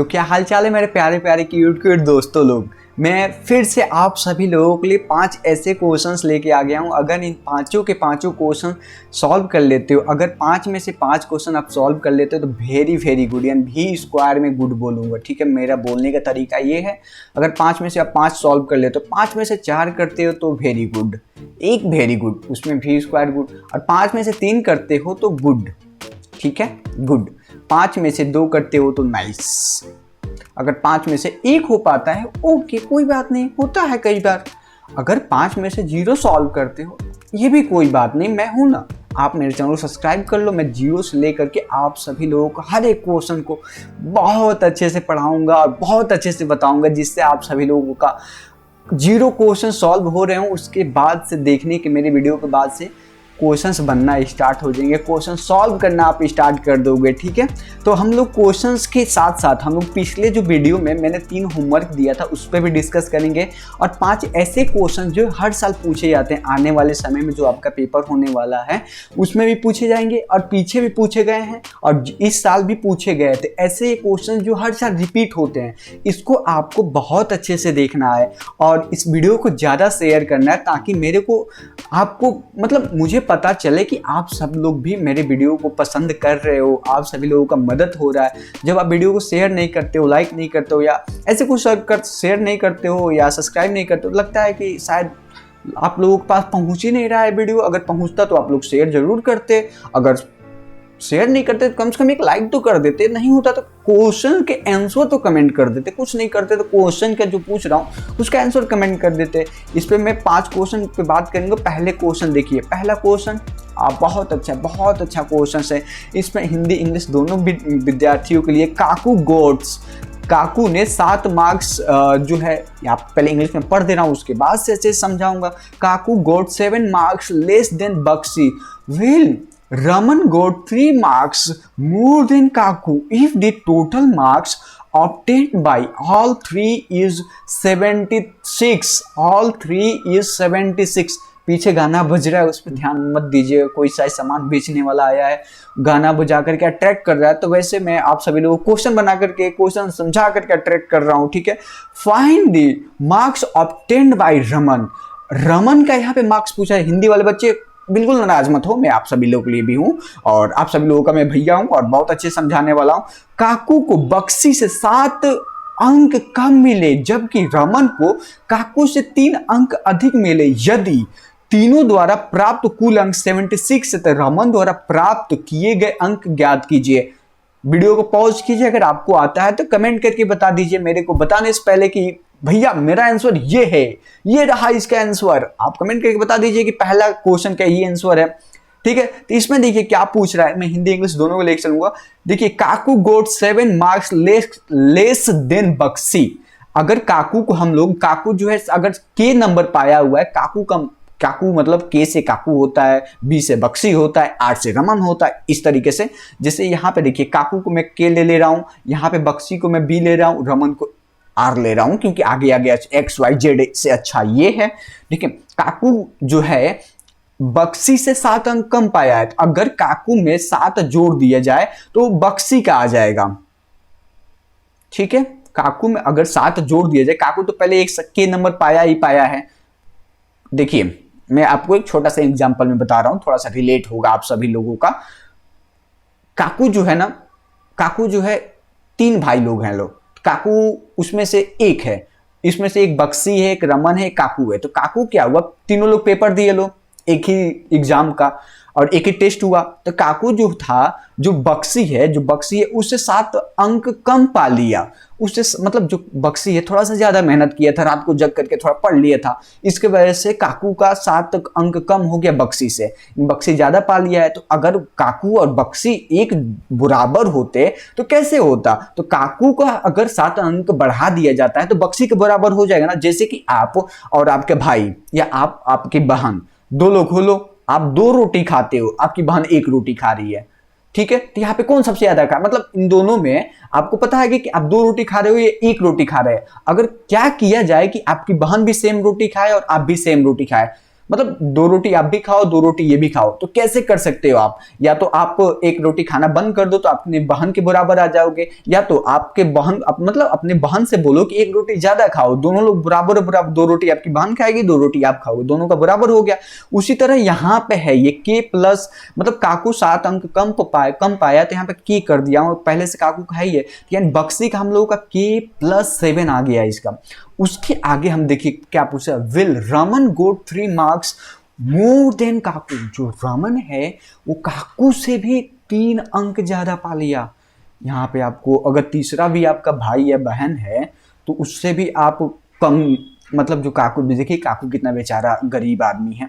तो क्या हाल चाल है मेरे प्यारे प्यारे क्यूट क्यूट दोस्तों लोग। मैं फिर से आप सभी लोगों के लिए 5 ऐसे क्वेश्चंस लेके आ गया हूं। अगर इन पांचों के पांचों क्वेश्चन सॉल्व कर लेते हो, अगर 5 में से 5 क्वेश्चन आप सॉल्व कर लेते हो तो वेरी वेरी गुड, यानी भी स्क्वायर में गुड बोलूँगा। ठीक है, मेरा बोलने का तरीका ये है, अगर 5 में से आप 5 सॉल्व कर लेते हो, 5 में से 4 करते हो तो वेरी गुड, एक वेरी गुड, उसमें भी स्क्वायर गुड, और 5 में से 3 करते हो तो गुड। ठीक है, गुड। 5 में से 2 करते हो तो नाइस। अगर 5 में से 1 हो पाता है ओके, कोई बात नहीं, होता है कई बार। अगर 5 में से 0 सॉल्व करते हो ये भी कोई बात नहीं, मैं हूं ना। आप मेरे चैनल को सब्सक्राइब कर लो, मैं 0 से लेकर के आप सभी लोगों को हर एक क्वेश्चन को बहुत अच्छे से पढ़ाऊंगा और बहुत अच्छे से बताऊंगा, जिससे आप सभी लोगों का 0 क्वेश्चन सॉल्व हो रहे हो उसके बाद से देखने के मेरे वीडियो के बाद से क्वेश्चंस बनना स्टार्ट हो जाएंगे, क्वेश्चन सॉल्व करना आप स्टार्ट कर दोगे। ठीक है, तो हम लोग क्वेश्चंस के साथ साथ हम लोग पिछले जो वीडियो में मैंने 3 होमवर्क दिया था उस पर भी डिस्कस करेंगे, और 5 ऐसे क्वेश्चन जो हर साल पूछे जाते हैं, आने वाले समय में जो आपका पेपर होने वाला है उसमें भी पूछे जाएंगे और पीछे भी पूछे गए हैं और इस साल भी पूछे गए थे। ऐसे क्वेश्चन जो हर साल रिपीट होते हैं, इसको आपको बहुत अच्छे से देखना है और इस वीडियो को ज़्यादा शेयर करना है, ताकि मेरे को आपको मतलब मुझे पता चले कि आप सब लोग भी मेरे वीडियो को पसंद कर रहे हो, आप सभी लोगों का मदद हो रहा है। जब आप वीडियो को शेयर नहीं करते हो, लाइक नहीं करते हो, या ऐसे कुछ शेयर नहीं करते हो या सब्सक्राइब नहीं करते हो, लगता है कि शायद आप लोगों के पास पहुंच ही नहीं रहा है वीडियो। अगर पहुंचता तो आप लोग शेयर जरूर करते, अगर शेयर नहीं करते तो कम से कम एक लाइक तो कर देते, नहीं होता तो क्वेश्चन के आंसर तो कमेंट कर देते, कुछ नहीं करते तो क्वेश्चन का जो पूछ रहा हूँ उसका आंसर कमेंट कर देते। इस पे मैं 5 क्वेश्चन पे बात करेंगे। पहले क्वेश्चन देखिए, पहला क्वेश्चन बहुत अच्छा क्वेश्चन है। इसमें हिंदी इंग्लिश दोनों विद्यार्थियों के लिए काकू ने 7 मार्क्स जो है, आप पहले इंग्लिश में पढ़ दे रहा हूँ उसके बाद से अच्छे समझाऊंगा। Kaku got 7 marks less than Bakshi, while Raman got 3 marks more than Kaku if the total marks obtained by all three is 76. All three is 76. पीछे गाना बज रहा है, उस पर ध्यान मत दीजिए, कोई शायद सामान बेचने वाला आया है, गाना बजा करके अट्रैक्ट कर रहा है। तो वैसे मैं आप सभी लोगों को क्वेश्चन बना करके, क्वेश्चन समझा करके अट्रैक्ट कर रहा हूँ। ठीक है, find the marks obtained by Raman. Raman का यहाँ पे मार्क्स पूछा है। हिंदी वाले बच्चे बिल्कुल नाराज मत हो, मैं आप सभी लोगों के लिए भी हूं और आप सभी लोगों का मैं भैया हूं और बहुत अच्छे समझाने वाला हूं। काकू को बक्सी से 7 अंक कम मिले, जबकि रमन को काकू से 3 अंक अधिक मिले। यदि तीनों द्वारा प्राप्त कुल अंक 76 है तो रमन द्वारा प्राप्त किए गए अंक ज्ञात कीजिए। वीडियो को पॉज कीजिए, अगर आपको आता है तो कमेंट करके बता दीजिए मेरे को बताने से पहले कि भैया मेरा आंसर ये है, ये रहा इसका आंसर। आप कमेंट करके बता दीजिए कि पहला क्वेश्चन का ये आंसर है। ठीक है, तो इसमें देखिए क्या पूछ रहा है, मैं हिंदी इंग्लिश दोनों को लेकर चलूंगा। देखिए, काकू got 7 marks less than Bakshi. अगर काकू को हम लोग, काकू जो है अगर के नंबर पाया हुआ है, काकू मतलब के से काकू होता है, बी से बक्सी होता है, आर से रमन होता है, इस तरीके से। जैसे यहाँ पे देखिए, काकू को मैं के ले रहा हूँ, यहाँ पे बक्सी को मैं बी ले रहा हूँ, रमन को आर ले रहा हूं, क्योंकि आगे एक्स वाई जेड से अच्छा ये है। ठीक है, काकू जो है बक्सी से 7 अंक कम पाया है, तो अगर काकू में 7 जोड़ दिया जाए तो बक्सी का आ जाएगा। ठीक है, काकू में अगर 7 जोड़ दिया जाए, काकू तो पहले एक के नंबर पाया है। देखिए, मैं आपको एक छोटा सा एग्जांपल में बता रहा हूं, थोड़ा सा रिलेट होगा आप सभी लोगों का। काकू जो है 3 भाई लोग हैं लोग, काकू उसमें से एक है, इसमें से एक बक्सी है, एक रमन है, एक काकू है। तो काकू क्या हुआ, तीनों लोग पेपर दिए लो एक ही एग्जाम का और एक ही टेस्ट हुआ, तो काकू जो था, जो बक्सी है उससे 7 अंक कम पा लिया। उससे मतलब जो बक्सी है थोड़ा सा ज्यादा मेहनत किया था, रात को जग करके थोड़ा पढ़ लिया था, इसके वजह से काकू का 7 अंक कम हो गया बक्सी से। बक्सी ज्यादा पा लिया है, तो अगर काकू और बक्सी एक बराबर होते तो कैसे होता, तो काकू का अगर 7 अंक बढ़ा दिया जाता है तो बक्सी के बराबर हो जाएगा ना। जैसे कि आप और आपके भाई या आपकी बहन 2 लोग हो लो, आप 2 रोटी खाते हो, आपकी बहन 1 रोटी खा रही है। ठीक है, तो यहाँ पे कौन सबसे ज्यादा खा, मतलब इन दोनों में आपको पता है कि आप 2 रोटी खा रहे हो या 1 रोटी खा रहे हैं। अगर क्या किया जाए कि आपकी बहन भी सेम रोटी खाए और आप भी सेम रोटी खाए, मतलब 2 रोटी आप भी खाओ 2 रोटी ये भी खाओ, तो कैसे कर सकते हो आप? या तो आप 1 रोटी खाना बंद कर दो तो अपने बहन के बराबर आ जाओगे, या तो आपके बहन मतलब अपने बहन से बोलो कि 1 रोटी ज्यादा खाओ, दोनों लोग बराबर बराबर, 2 रोटी आपकी बहन खाएगी 2 रोटी आप खाओगे, दोनों का बराबर हो गया। उसी तरह यहाँ पे है ये के प्लस, मतलब काकू 7 अंक कम पाया तो यहाँ पे के कर दिया, और पहले से काकू का है ही है, यानी बक्सी का हम लोगों का k+7 आ गया इसका। उसके आगे हम देखिए क्या पूछा, will Raman got 3 marks more than Kaku. जो रमन है वो काकू से भी 3 अंक ज्यादा पा लिया। यहाँ पे आपको अगर तीसरा भी आपका भाई या बहन है तो उससे भी आप कम, मतलब जो काकू, देखिए काकू कितना बेचारा गरीब आदमी है,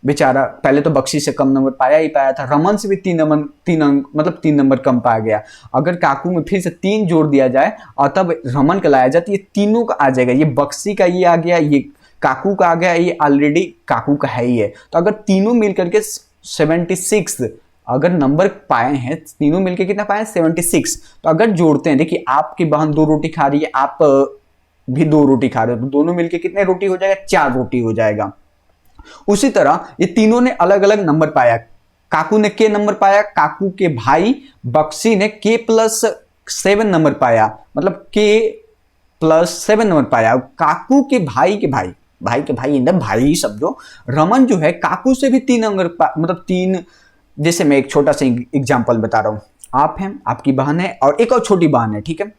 बेचारा पहले तो बख्शी से कम नंबर पाया ही पाया था, रमन से भी 3 अंक मतलब 3 नंबर कम पाया गया। अगर काकू में फिर से 3 जोड़ दिया जाए और तब रमन का लाया जाए तो ये तीनों का आ जाएगा, ये बख्शी का ये आ गया, ये काकू का आ गया, ये ऑलरेडी काकू का है ही है। तो अगर तीनों मिलकर के 76 अगर नंबर पाए हैं, तीनों मिलकर कितना पाए 76, तो अगर जोड़ते हैं, देखिए आपकी बहन 2 रोटी खा रही है, आप भी 2 रोटी खा रहे हो, तो दोनों मिलकर कितने रोटी हो जाएगा, 4 रोटी हो जाएगा। उसी तरह ये तीनों ने अलग अलग नंबर पाया, काकू ने के नंबर पाया, काकू के भाई बक्सी ने k+7 नंबर पाया, मतलब k+7 नंबर पाया। काकू के भाई के भाई, भाई के भाई इंदर भाई समझो, रमन जो है काकू से भी 3 नंबर मतलब 3, जैसे मैं एक छोटा सा एग्जांपल बता रहा हूं, आप हैं, आपकी बहन है और एक और छोटी बहन है, ठीक है,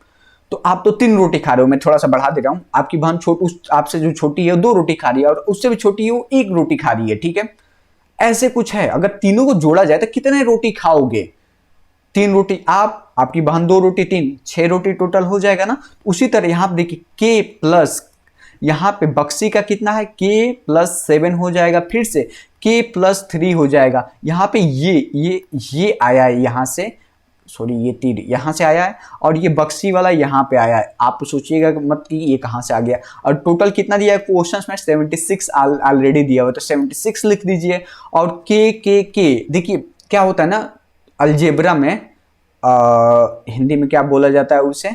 तो आप तो 3 रोटी खा रहे हो, मैं थोड़ा सा बढ़ा दे रहा हूं, आपकी बहन आपसे जो छोटी है 2 रोटी खा रही है और उससे भी छोटी है वो 1 रोटी खा रही है, ठीक है। ऐसे कुछ है, अगर तीनों को जोड़ा जाए तो कितने रोटी खाओगे, 3 रोटी आप, आपकी बहन 2 रोटी 3, 6 रोटी टोटल हो जाएगा ना। उसी तरह यहां पर देखिए के प्लस, यहां पे बक्सी का कितना है k+7 हो जाएगा, फिर से k+3 हो जाएगा। यहां पे ये आया है यहां से, सॉरी ये तीर यहाँ से आया है और ये बक्सी वाला यहाँ पे आया है। आप सोचिएगा मत कि ये कहाँ से आ गया, और टोटल कितना दिया है क्वेश्चन में 76 ऑलरेडी दिया हुआ, तो 76 लिख दीजिए। और के देखिए क्या होता है ना, अलजेब्रा में हिंदी में क्या बोला जाता है उसे,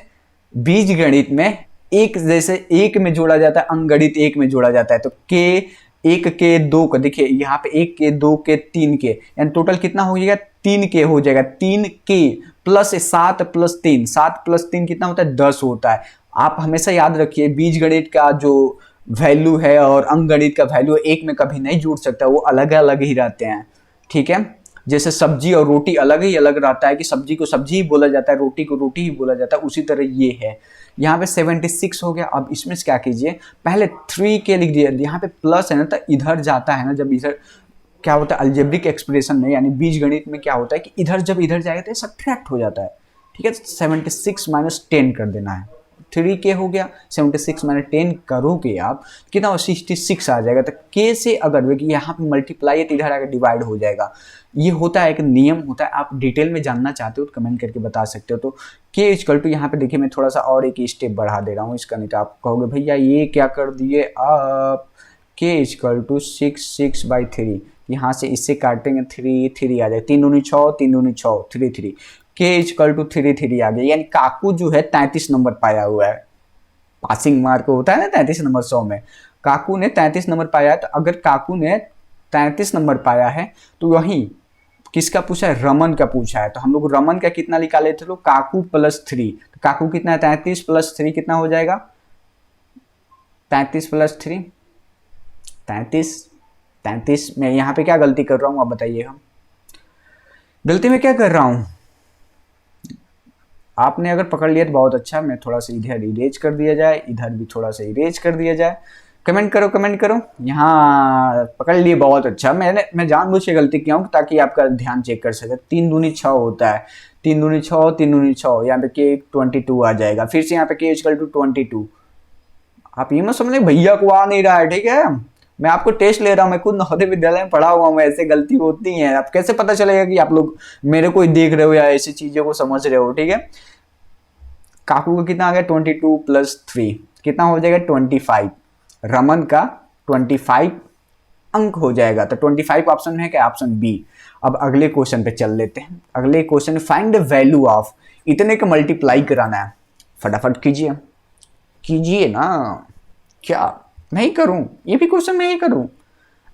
बीज गणित में एक, जैसे एक में जोड़ा जाता है, अंकगणित एक में जोड़ा जाता है, तो के 1 के 2 का, देखिए यहाँ पे 1 के 2 के 3 के, यानी टोटल कितना हो जाएगा 3 के हो जाएगा, 3 के प्लस 7 + 3, 7 + 3 कितना होता है 10 होता है। आप हमेशा याद रखिए बीज गणित का जो वैल्यू है और अंकगणित का वैल्यू एक में कभी नहीं जुड़ सकता, वो अलग अलग ही रहते हैं, ठीक है। जैसे सब्जी और रोटी अलग ही अलग रहता है कि सब्जी को सब्जी ही बोला जाता है, रोटी को रोटी ही बोला जाता है, उसी तरह ये है। यहाँ पे 76 हो गया। अब इसमें से क्या कीजिए, पहले 3 के लिख दिया, यहाँ पे प्लस है ना तो इधर जाता है ना, जब इधर क्या होता है अल्जेब्रिक एक्सप्रेशन में, यानी बीज गणित में क्या होता है कि इधर जब इधर जाएगा तो सब्ट्रैक्ट हो जाता है, ठीक है। 76 - 10 कर देना है, 3 के हो गया, 76 - 10 करोगे आप कितना हो 66 आ जाएगा। तो के से अगर यहाँ पे मल्टीप्लाई है तो इधर आकर डिवाइड हो जाएगा। ये होता है एक नियम होता है, आप डिटेल में जानना चाहते हो तो कमेंट करके बता सकते हो। तो के इक्वल टू यहाँ पे देखिए मैं थोड़ा सा और एक स्टेप बढ़ा दे रहा हूँ इसका, नहीं तो आप कहोगे भैया ये क्या कर दिए आप। के इक्वल टू 6/3, यहाँ से इससे काटेंगे 3 आ जाएगा, 3 दूनी 6, 3 दूनी 6, 3 के इक्वल टू 3 आ गया। यानी काकू जो है 33 नंबर पाया हुआ है, पासिंग मार्क होता है ना 33 नंबर 100 में, काकू ने 33 नंबर पाया है। तो अगर काकू ने 33 नंबर पाया है तो वहीं किसका पूछा है, रमन का पूछा है, तो हम लोग रमन का कितना निकाले थे, तो काकू +3, तो काकू कितना है 33 + 3 कितना हो जाएगा 33 + 3 33। मैं यहाँ पे क्या गलती कर रहा हूँ आप बताइएगा, गलती में क्या कर रहा हूँ। आपने अगर पकड़ लिया तो बहुत अच्छा, मैं थोड़ा सा इधर इरेज कर दिया जाए, इधर भी थोड़ा सा इरेज कर दिया जाए। कमेंट करो, यहाँ पकड़ लिए बहुत अच्छा। मैं जानबूझ के गलती किया हूँ ताकि आपका ध्यान चेक कर सके। 3 दूनी 6 होता है, 3 दूनी 6, 3 दूनी 6, यहाँ पे के 22 आ जाएगा। फिर से यहाँ पे के इक्वल टू 22। आप ये मत समझे भैया को आ नहीं रहा है, ठीक है, मैं आपको टेस्ट ले रहा हूँ, मैं खुद नवोदय विद्यालय में पढ़ा हुआ हूँ, ऐसे गलती होती है। आप कैसे पता चलेगा कि आप लोग मेरे को देख रहे हो या ऐसी चीजों को समझ रहे हो, ठीक है। काकू का कितना आ गया 22 + 3 कितना हो जाएगा 25, रमन का 25 अंक हो जाएगा। तो 25 ऑप्शन में है क्या, ऑप्शन बी। अब अगले क्वेश्चन पे चल लेते हैं। अगले question, find the value of, इतने का मल्टीप्लाई कराना है, फटाफट कीजिए ना। क्या नहीं करूं, ये भी क्वेश्चन मैं ही करूं,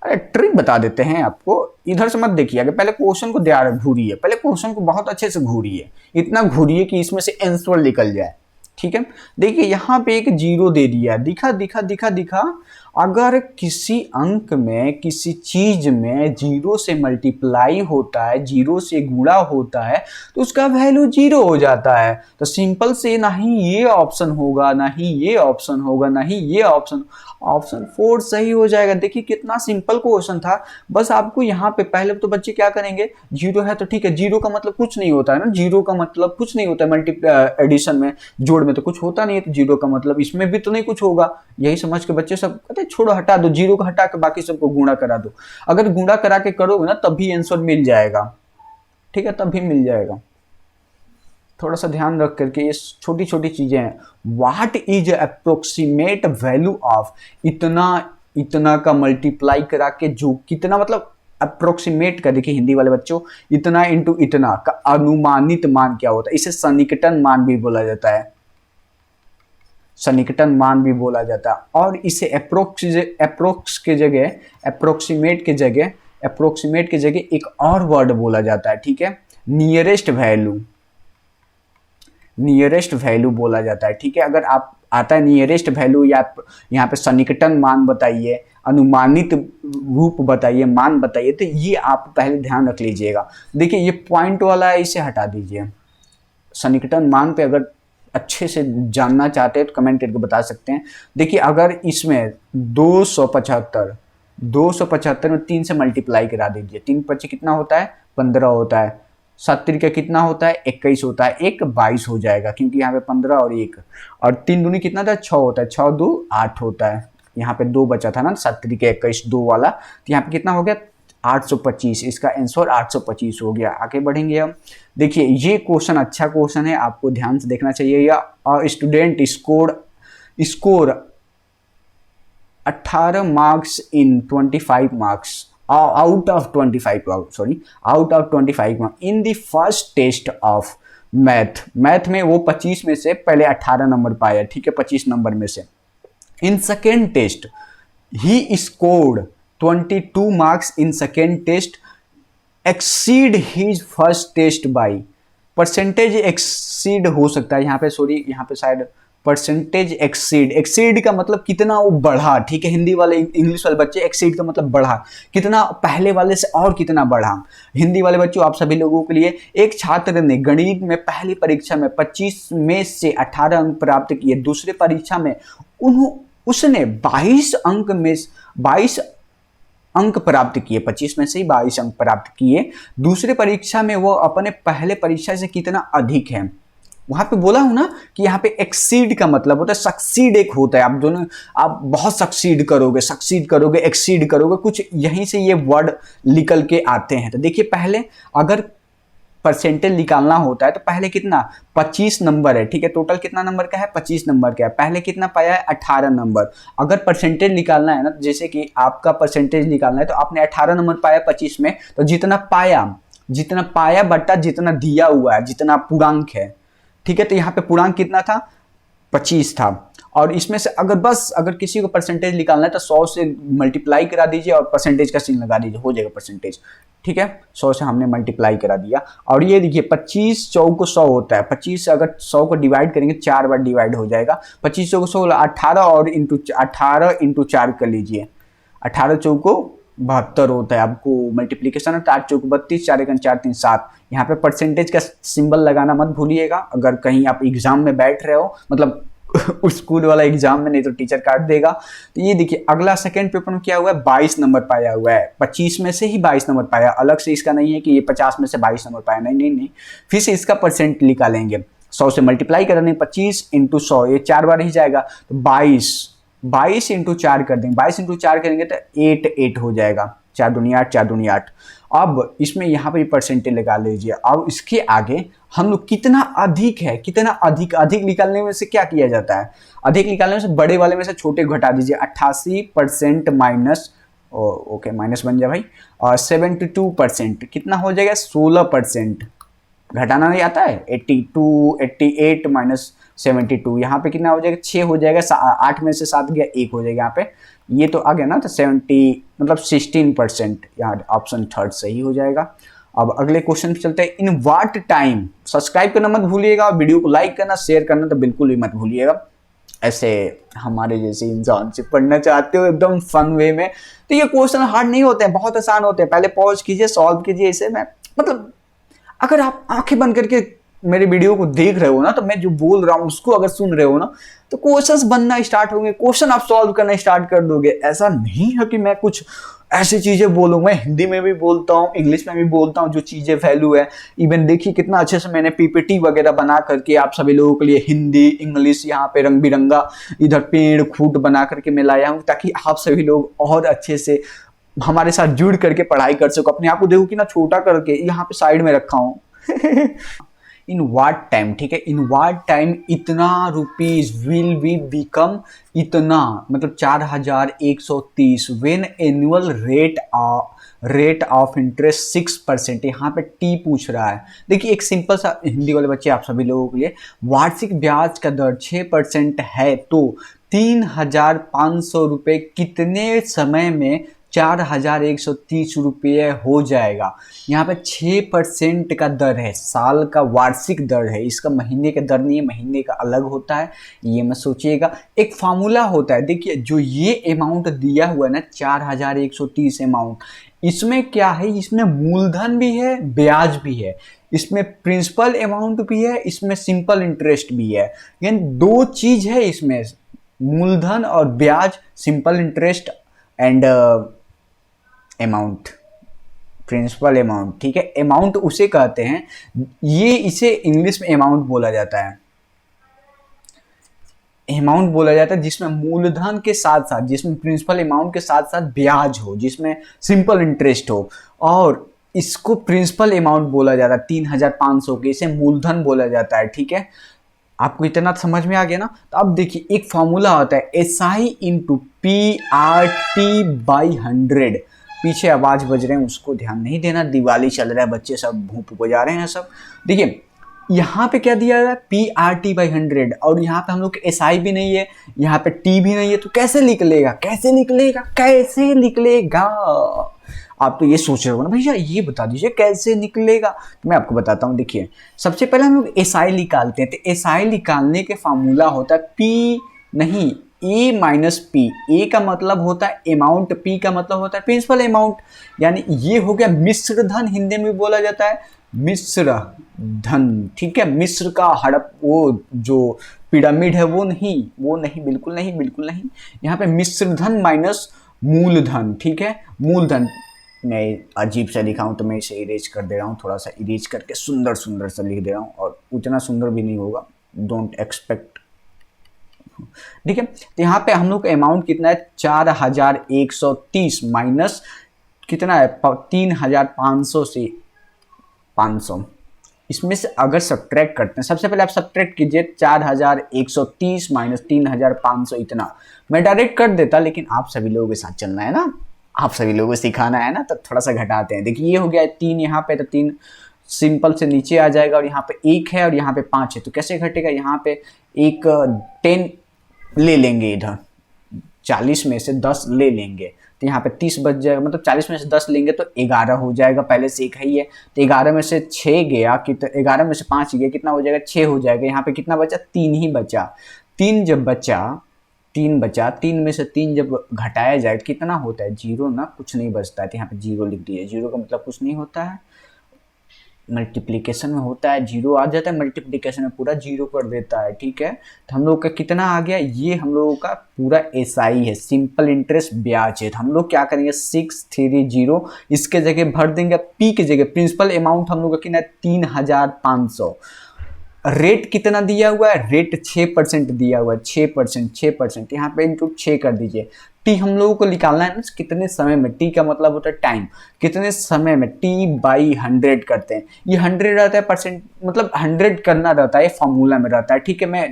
अरे ट्रिक बता देते हैं आपको, इधर से मत देखिए, पहले क्वेश्चन को ध्यान घूरिए, पहले क्वेश्चन को बहुत अच्छे से घूरिए, इतना घूरिए कि इसमें से आंसर निकल जाए। ठीक है, देखिए यहाँ पे एक जीरो दे दिया, दिखा दिखा दिखा दिखा। अगर किसी अंक में, किसी चीज में जीरो से मल्टीप्लाई होता है, जीरो से गुणा होता है, तो उसका वैल्यू जीरो हो जाता है। तो सिंपल से ना ही ये ऑप्शन होगा, ना ही ये ऑप्शन होगा, ना ही ये ऑप्शन, ऑप्शन 4 सही हो जाएगा। देखिए कितना सिंपल क्वेश्चन था। बस आपको यहाँ पे पहले तो बच्चे क्या करेंगे, जीरो है तो ठीक है, जीरो का मतलब कुछ नहीं होता है ना, जीरो का मतलब कुछ नहीं होता है, एडिशन में, जोड़ में तो कुछ होता नहीं है, तो जीरो का मतलब इसमें भी तो नहीं कुछ होगा। यही समझ के बच्चे सब कहते छोड़ो हटा दो, जीरो को हटा के बाकी सबको गुणा करा दो। अगर गुणा करा के करोगे ना तब भी आंसर मिल जाएगा। ठीक है, तब भी मिल जाएगा। थोड़ा सा ध्यान रख करके, ये छोटी छोटी चीजें हैं। What is approximate value of, इतना इतना का मल्टीप्लाई करा के जो कितना, मतलब अप्रोक्सीमेट का, देखिए हिंदी वाले बच्चों, इतना इंटू इतना का अनुमानित मान क्या होता है, इसे सन्निकटन मान भी बोला जाता है, सन्निकटन मान भी बोला जाता है। और इसे अप्रोक्स के जगह, अप्रोक्सीमेट के जगह एक और वर्ड बोला जाता है। ठीक है, नियरेस्ट वैल्यू, नियरेस्ट वैल्यू बोला जाता है। ठीक है, अगर आप आता है नियरेस्ट वैल्यू या यहाँ पे सन्निकटन मान बताइए, अनुमानित रूप बताइए, मान बताइए, तो ये आप पहले ध्यान रख लीजिएगा। देखिए ये पॉइंट वाला है, इसे हटा दीजिए। सन्निकटन मान पे अगर अच्छे से जानना चाहते हैं तो कमेंट करके बता सकते हैं। देखिए अगर इसमें 275 में 3 से मल्टीप्लाई करा दीजिए, 3 पच्चीस कितना होता है, 15 होता है, 7 तिरिका कितना होता है, 21 होता है, 1 22 हो जाएगा, क्योंकि यहाँ पे 15 और 1 और 3 दूनी कितना था, 6 होता है, 6 2 8 होता है। यहाँ पे 2 बचा था ना, 7 तिरिका 21 2 वाला, तो यहाँ पे कितना हो गया 825। इसका आंसर 825 हो गया। आगे बढ़ेंगे हम। देखिए ये क्वेश्चन अच्छा क्वेश्चन है, आपको ध्यान से देखना चाहिए। या student score 18 marks in 25 marks out of 25 marks in the first test of math में वो 25 में से पहले 18 नंबर पाया। ठीक है, 25 नंबर में से। In second test he scored 22 marks in second test, exceed his first test by, percentage exceed हो सकता है यहाँ पे, सॉरी यहाँ पे शायद परसेंटेज एक्सीड, एक्सीड का मतलब कितना वो बढ़ा। ठीक है, हिंदी वाले इंग्लिश वाले बच्चे, एक्सीड का मतलब बढ़ा, कितना पहले वाले से और कितना बढ़ा। हिंदी वाले बच्चों आप सभी लोगों के लिए, एक छात्र ने गणित में पहली परीक्षा में 25 में से 18 अंक प्राप्त किए, दूसरे परीक्षा में उसने 22 अंक प्राप्त किए, 25 में से ही 22 अंक प्राप्त किए। दूसरे परीक्षा में वो अपने पहले परीक्षा से कितना अधिक है। वहां पे बोला हूं ना कि यहाँ पे एक्सीड का मतलब होता है, सक्सीड एक होता है, आप दोनों, आप बहुत सक्सीड करोगे, एक्सीड करोगे, कुछ यहीं से ये वर्ड निकल के आते हैं। तो देखिए पहले अगर परसेंटेज निकालना होता है तो पहले कितना 25 नंबर है। ठीक है, टोटल कितना नंबर का है, 25 नंबर का है, पहले कितना पाया है 18 नंबर। अगर परसेंटेज निकालना है ना, जैसे कि आपका परसेंटेज निकालना है तो आपने 18 नंबर पाया 25 में, तो जितना पाया बट्टा जितना दिया हुआ है, जितना पूर्णांक है। ठीक है, तो यहाँ पे पूर्णांक कितना था, 25 था। और इसमें से अगर किसी को परसेंटेज निकालना है तो 100 से मल्टीप्लाई करा दीजिए और परसेंटेज का सिग्न लगा दीजिए, हो जाएगा परसेंटेज। ठीक है, 100 से हमने मल्टीप्लाई करा दिया। और ये देखिए 25 चौक को 100 होता है, 25 से अगर 100 को डिवाइड करेंगे 4 बार डिवाइड हो जाएगा, 25 चौक को 100, 18 और 18 इंटू 4 कर लीजिए, 18 चौक को 72 होता है। आपको मल्टीप्लीकेशन है तो 8 चौक 32, 4 1 4 3 7। यहाँ पे परसेंटेज का सिंबल लगाना मत भूलिएगा। अगर कहीं आप एग्जाम में बैठ रहे हो, मतलब स्कूल वाला एग्जाम में, नहीं तो टीचर काट देगा। तो ये देखिए अगला सेकंड पेपर में क्या हुआ है, 22 नंबर पाया हुआ है, 25 में से ही 22 नंबर पाया, अलग से इसका नहीं है कि ये 50 में से 22 नंबर पाया, नहीं। फिर से इसका परसेंट निकालेंगे, 100 से मल्टीप्लाई करेंगे, 25 इंटू 100, ये 4 बार ही जाएगा, तो 22 इंटू 4 कर देंगे, 22 इंटू 4 करेंगे तो 8 हो जाएगा, 4 दूनी 8, 4 दूनी 8। अब इसमें यहाँ पे परसेंटेज लगा लीजिए। अब इसके आगे हम लोग कितना अधिक है, कितना अधिक निकालने में से क्या किया जाता है, अधिक निकालने में से बड़े वाले में से छोटे घटा दीजिए। 88% माइनस, ओके माइनस बन जाए भाई, और 72% कितना हो जाएगा, 16%। घटाना नहीं आता है, 82 88 माइनस 72, यहाँ पे कितना हो जाएगा 6 हो जाएगा, 8 में से 7 गया 1 हो जाएगा यहाँ पे, ये तो आ गया ना, तो 70 मतलब 16%, यहाँ ऑप्शन थर्ड सही हो जाएगा। अब अगले क्वेश्चन पे चलते हैं। इन व्हाट टाइम, सब्सक्राइब करना मत भूलिएगा, वीडियो को लाइक करना, शेयर करना तो बिल्कुल भी मत भूलिएगा। ऐसे हमारे जैसे इंसान से पढ़ना चाहते हो एकदम फन वे में, तो ये क्वेश्चन हार्ड नहीं होते हैं, बहुत आसान होते हैं। पहले पॉज कीजिए, सॉल्व कीजिए इसे। मैं मतलब अगर आप आंखें बंद करके मेरे वीडियो को देख रहे हो ना, तो मैं जो बोल रहा हूँ उसको अगर सुन रहे हो ना, तो क्वेश्चंस बनना स्टार्ट होंगे, क्वेश्चन आप सॉल्व करना स्टार्ट कर दोगे। ऐसा नहीं है कि मैं कुछ ऐसी चीजें बोलूँ, मैं हिंदी में भी बोलता हूँ, इंग्लिश में भी बोलता हूँ, जो चीजें वैल्यू है। इवन देखिए कितना अच्छे से मैंने पीपीटी वगैरह बना करके आप सभी लोगों के लिए हिंदी इंग्लिश यहाँ पे रंग बिरंगा इधर पेड़ खूट बना करके मैं लाया हूँ, ताकि आप सभी लोग और अच्छे से हमारे साथ जुड़ करके पढ़ाई कर सको। अपने आप को देखो कि ना छोटा करके यहाँ पे साइड में रखा हूँ। इन व्हाट टाइम, ठीक है, इन व्हाट टाइम इतना रुपीज विल बी बिकम, इतना मतलब 4130 when annual rate of interest 6%। यहाँ पे टी पूछ रहा है। देखिए एक सिंपल सा हिंदी वाले बच्चे आप सभी लोगों के लिए, वार्षिक ब्याज का दर 6% है तो 3500 रुपये कितने समय में 4130 रुपये हो जाएगा। यहाँ पे 6% का दर है, साल का वार्षिक दर है, इसका महीने का दर नहीं है, महीने का अलग होता है, ये मत सोचिएगा। एक फार्मूला होता है, देखिए जो ये अमाउंट दिया हुआ है ना 4130 अमाउंट, इसमें क्या है, इसमें मूलधन भी है ब्याज भी है, इसमें प्रिंसिपल अमाउंट भी है, इसमें सिंपल इंटरेस्ट भी है। यानी दो चीज है इसमें, मूलधन और ब्याज, simple interest and amount, principal amount, ठीक है। अमाउंट उसे कहते हैं, ये इसे इंग्लिश में अमाउंट बोला जाता है, अमाउंट बोला जाता है जिसमें मूलधन के साथ साथ, जिसमें प्रिंसिपल अमाउंट के साथ साथ ब्याज हो, जिसमें सिंपल इंटरेस्ट हो, और इसको प्रिंसिपल अमाउंट बोला जाता है 3500 के, इसे मूलधन बोला जाता है, ठीक है। आपको इतना समझ में आ गया ना। तो अब देखिए एक फॉर्मूला होता है SI इंटू PRT/100। पीछे आवाज बज रहे हैं उसको ध्यान नहीं देना, दिवाली चल रहा है, बच्चे सब भूप बजा रहे हैं सब। देखिए यहाँ पे क्या दिया है PRT/100, और यहाँ पे हम लोग SI भी नहीं है, यहाँ पे T भी नहीं है, तो कैसे निकलेगा, कैसे निकलेगा, कैसे निकलेगा। आप तो ये सोच रहे हो ना भैया ये बता दीजिए कैसे निकलेगा, तो मैं आपको बताता हूँ। देखिए सबसे पहले हम लोग SI निकालते हैं, तो SI निकालने के फार्मूला होता है P नहीं A माइनस P। A का मतलब होता है अमाउंट, P का मतलब होता है प्रिंसिपल अमाउंट। यानी ये हो गया मिश्र धन, हिंदी में बोला जाता है मिश्र धन, ठीक है। मिश्र का हड़प, वो जो पिरामिड है वो नहीं बिल्कुल नहीं, बिल्कुल नहीं। यहाँ पे मिश्र धन माइनस मूलधन, ठीक है। मूलधन मैं अजीब सा लिखा हूँ तो मैं इसे इरेज कर दे रहा हूँ, थोड़ा सा इरेज करके सुंदर सुंदर सा लिख दे रहा हूँ, और उतना सुंदर भी नहीं होगा, डोंट एक्सपेक्ट, ठीक है। तो यहाँ पे हम लोग का अमाउंट कितना है 4130 माइनस कितना है 3500 से 500, इसमें से अगर सब्ट्रैक्ट करते हैं, सबसे पहले आप सब्ट्रैक्ट कीजिए 4130 माइनस 3500, इतना मैं डायरेक्ट कर देता, लेकिन आप सभी लोगों के साथ चलना है ना, आप सभी लोगों को सिखाना है ना, तो थोड़ा सा घटाते हैं। देखिए ये हो गया 3 यहाँ पे, तो 3 सिंपल से नीचे आ जाएगा, और यहाँ पे 1 है और यहाँ पे 5 है, तो कैसे घटेगा, यहाँ पे एक 10 ले लेंगे, इधर 40 में से 10 ले लेंगे, तो यहाँ पे 30 बच जाएगा, मतलब 40 में से 10 लेंगे तो 11 हो जाएगा, पहले से 1 है ही है, तो 11 में से 6 गया, 11 में से 5 गया, कितना हो जाएगा 6 हो जाएगा। यहाँ पे कितना बचा 3 ही बचा, 3 जब बचा 3 बचा, 3 में से 3 जब घटाया जाए कितना होता है 0 ना, कुछ नहीं बचता है, तो यहाँ पे 0 लिख दीजिए। 0 का मतलब कुछ नहीं होता है, मल्टीप्लिकेशन में होता है 0 आ जाता है, मल्टीप्लिकेशन में पूरा 0 कर देता है, ठीक है। तो हम लोग का कितना आ गया, ये हम लोगों का पूरा SI है, सिंपल इंटरेस्ट ब्याज है। तो हम लोग क्या करेंगे 630, इसके जगह भर देंगे P की जगह, प्रिंसिपल अमाउंट हम लोग का कितना 3500, रेट कितना दिया हुआ है, रेट 6% दिया हुआ है, 6%, यहाँ पे इंटू 6 कर दीजिए। टी हम लोगों को निकालना है ना कितने समय में, टी का मतलब होता है टाइम, कितने समय में, T/100 करते हैं, ये 100 रहता है परसेंट, मतलब 100 करना रहता है, ये फॉर्मूला में रहता है, ठीक है। मैं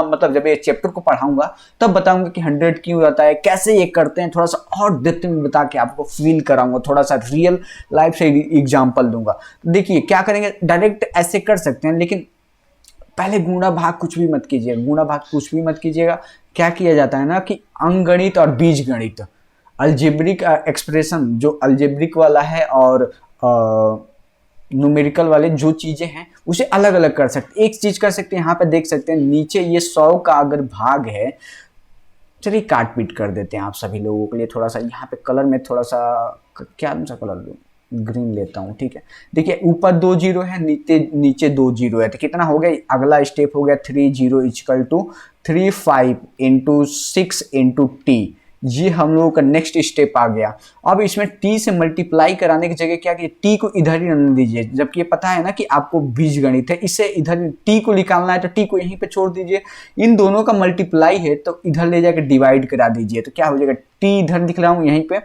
मतलब जब ये चैप्टर को पढ़ाऊंगा तब बताऊंगा कि 100 क्यों रहता है, कैसे ये करते हैं, थोड़ा सा और डेप्थ में बता के आपको फील कराऊंगा, थोड़ा सा रियल लाइफ से एग्जाम्पल दूंगा। देखिए क्या करेंगे, डायरेक्ट ऐसे कर सकते हैं, लेकिन पहले गुणा भाग कुछ भी मत कीजिएगा, गुणा भाग कुछ भी मत कीजिएगा। क्या किया जाता है ना कि अंकगणित और बीजगणित, अलजेब्रिक एक्सप्रेशन जो अलजेब्रिक वाला है और न्यूमेरिकल वाले जो चीजें हैं उसे अलग अलग कर सकते। एक चीज कर सकते हैं, यहाँ पे देख सकते हैं नीचे ये 100 का अगर भाग है, चलिए काट पीट कर देते हैं आप सभी लोगों के लिए। थोड़ा सा यहाँ पे कलर में थोड़ा सा क्या सा कलर लूँ, ग्रीन लेता हूँ, ठीक है। देखिए ऊपर 2 जीरो है, नीचे नीचे 2 जीरो है, तो कितना हो गया, अगला स्टेप हो गया 3 zero equal to 35 into 6 into T. ये हम लोगों का नेक्स्ट स्टेप आ गया। अब इसमें टी से मल्टीप्लाई कराने की जगह क्या कि टी को इधर ही रहने दीजिए, जबकि ये पता है ना कि आपको बीजगणित है, इससे इधर टी को निकालना है तो टी को यहीं पे छोड़ दीजिए। इन दोनों का मल्टीप्लाई है तो इधर ले जाकर डिवाइड करा दीजिए, तो क्या हो जाएगा, टी इधर दिख रहा हूँ यहीं पे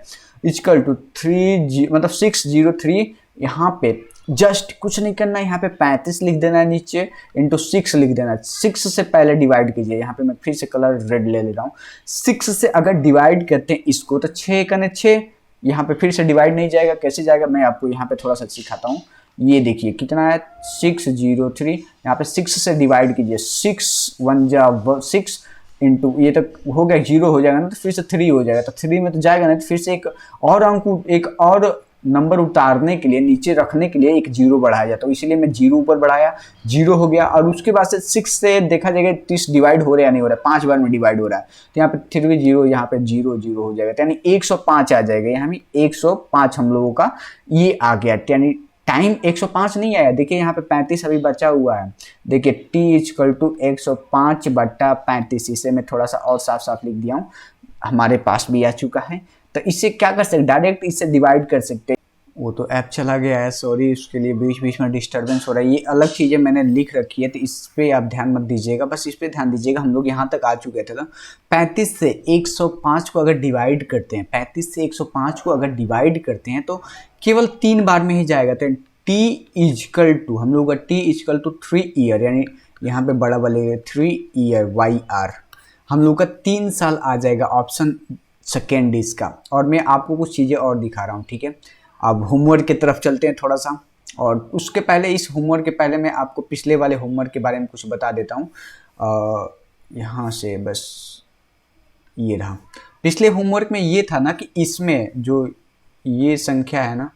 इक्वल टू 3 मतलब 603, यहाँ पे जस्ट कुछ नहीं करना है, यहाँ पे 35 लिख देना है नीचे इंटू 6 लिख देना है। 6 से पहले डिवाइड कीजिए, यहाँ पे मैं फिर से कलर रेड ले रहा हूँ। 6 से अगर डिवाइड करते हैं इसको तो 6 कने 6, यहाँ पे फिर से डिवाइड नहीं जाएगा, कैसे जाएगा मैं आपको यहाँ पे थोड़ा सा सिखाता हूँ। ये देखिए कितना है 603, यहाँ पे 6 से डिवाइड कीजिए, 6 1 जा 6 इंटू ये तो हो गया 0 हो जाएगा ना, तो फिर से 3 हो जाएगा, तो 3 में तो जाएगा नहीं, तो फिर से एक और अंक एक और नंबर उतारने के लिए नीचे रखने के लिए एक 0 बढ़ाया जाता है, तो इसीलिए मैं 0 ऊपर बढ़ाया, 0 हो गया। और उसके बाद से 6 से देखा जाएगा 30 डिवाइड हो रहा है या नहीं हो रहा है, 5 बार में डिवाइड हो रहा है, तो यहाँ पे 3 0 यहाँ पे 0 0 हो जाएगा, यानी 105 आ जाएगा। यहाँ भी 105 हम लोगों का ये आ गया, यानी टाइम 105 नहीं आया। देखिए यहाँ पे 35 अभी बचा हुआ है, देखिए टी इक्वल टू 105 बट्टा 35, इसे मैं थोड़ा सा और साफ साफ लिख दिया हूँ, हमारे पास भी आ चुका है। तो इससे क्या कर सकते, डायरेक्ट इससे डिवाइड कर सकते हैं। वो तो ऐप चला गया है, सॉरी उसके लिए, बीच बीच में डिस्टर्बेंस हो रहा है। ये अलग चीज़ें मैंने लिख रखी है तो इस पर आप ध्यान मत दीजिएगा, बस इस पर ध्यान दीजिएगा। हम लोग यहाँ तक आ चुके थे ना, 35 से 105 को अगर डिवाइड करते हैं, 35 से 105 को अगर डिवाइड करते हैं तो केवल 3 बार में ही जाएगा। तो टी इजकल टू हम लोग का टी इजकल टू 3 ईयर, यानी यहाँ पे बड़ा वाले 3 ईयर YR, हम लोग का 3 साल आ जाएगा। ऑप्शन सेकेंड इसका। और मैं आपको कुछ चीज़ें और दिखा रहा हूँ, ठीक है। अब होमवर्क की तरफ चलते हैं थोड़ा सा, और उसके पहले इस होमवर्क के पहले मैं आपको पिछले वाले होमवर्क के बारे में कुछ बता देता हूँ। यहाँ से बस ये रहा, पिछले होमवर्क में ये था ना कि इसमें जो ये संख्या है ना,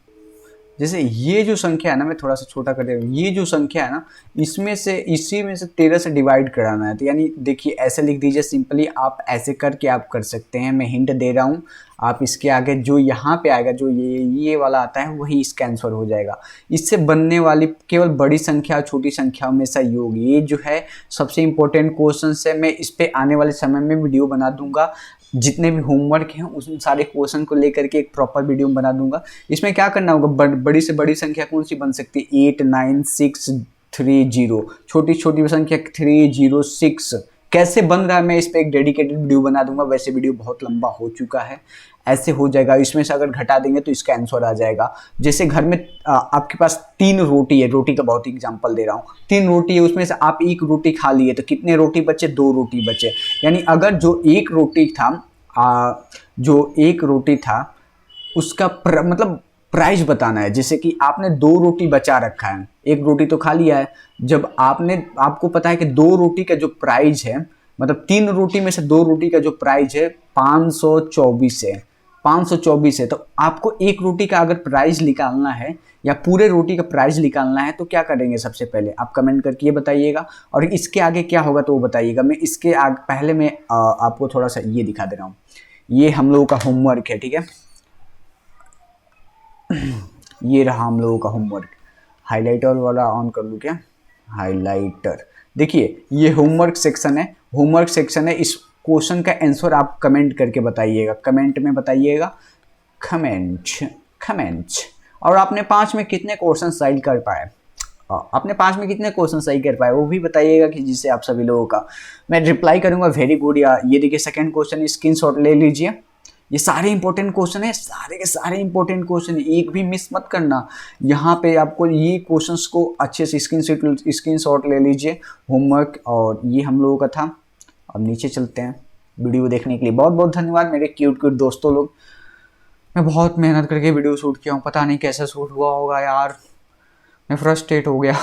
जैसे ये जो संख्या है ना, मैं थोड़ा सा छोटा कर दे रहा हूँ, ये जो संख्या है ना, इसमें से इसी में से 13 से डिवाइड कराना है। तो यानी देखिए ऐसे लिख दीजिए सिंपली, आप ऐसे करके आप कर सकते हैं, मैं हिंट दे रहा हूँ। आप इसके आगे जो यहाँ पे आएगा, जो ये वाला आता है, वही इसका आंसर हो जाएगा। इससे बनने वाली केवल बड़ी संख्या और छोटी संख्याओं में से योग, ये जो है सबसे इंपॉर्टेंट क्वेश्चन है। मैं इस पे आने वाले समय में वीडियो बना दूंगा, जितने भी होमवर्क हैं उस सारे क्वेश्चन को लेकर के एक प्रॉपर वीडियो बना दूंगा। इसमें क्या करना होगा, बड़ी से बड़ी संख्या कौन सी बन सकती है, 8 9 6 3 0, छोटी छोटी संख्या 3 0 6 कैसे बन रहा है, मैं इस पर एक डेडिकेटेड वीडियो बना दूंगा। वैसे वीडियो बहुत लंबा हो चुका है, ऐसे हो जाएगा। इसमें से अगर घटा देंगे तो इसका आंसर आ जाएगा। जैसे घर में आपके पास 3 रोटी है, रोटी का बहुत एग्जांपल दे रहा हूँ, 3 रोटी है, उसमें से आप 1 रोटी खा लिए तो कितने रोटी बचे, 2 रोटी बचे। यानी अगर जो 1 रोटी था उसका मतलब प्राइस बताना है। जैसे कि आपने 2 रोटी बचा रखा है, 1 रोटी तो खा लिया है, जब आपको पता है कि 2 रोटी का जो प्राइस है, मतलब 3 रोटी में से 2 रोटी का जो प्राइस है 524 है, 524 है, तो आपको 1 रोटी का अगर प्राइस निकालना है या पूरे रोटी का प्राइस निकालना है तो क्या करेंगे, सबसे पहले आप कमेंट करके ये बताइएगा। और इसके आगे क्या होगा तो वो बताइएगा। मैं इसके आगे पहले मैं आपको थोड़ा सा ये दिखा दे रहा हूँ, ये हम लोगों का होमवर्क है, ठीक है। ये रहा हम लोगों का होमवर्क, हाइलाइटर वाला ऑन कर लूँ क्या, हाइलाइटर। देखिए ये होमवर्क सेक्शन है, होमवर्क सेक्शन है। इस क्वेश्चन का आंसर आप कमेंट करके बताइएगा, कमेंट में बताइएगा, कमेंट। और आपने 5 में कितने क्वेश्चन सही कर पाए, आपने 5 में कितने क्वेश्चन सही कर पाए वो भी बताइएगा, कि जिससे आप सभी लोगों का मैं रिप्लाई करूंगा। Very good. या ये देखिए सेकंड क्वेश्चन, स्क्रीनशॉट ले लीजिए। ये सारे इंपॉर्टेंट क्वेश्चन है, सारे के सारे इंपॉर्टेंट क्वेश्चन है, एक भी मिस मत करना। यहाँ पे आपको ये क्वेश्चंस को अच्छे से स्क्रीनशॉट ले लीजिए, होमवर्क। और ये हम लोगों का था। अब नीचे चलते हैं। वीडियो देखने के लिए बहुत बहुत धन्यवाद मेरे क्यूट दोस्तों लोग। मैं बहुत मेहनत करके वीडियो शूट किया हूँ, पता नहीं कैसे शूट हुआ होगा यार, मैं फ्रस्ट्रेट हो गया।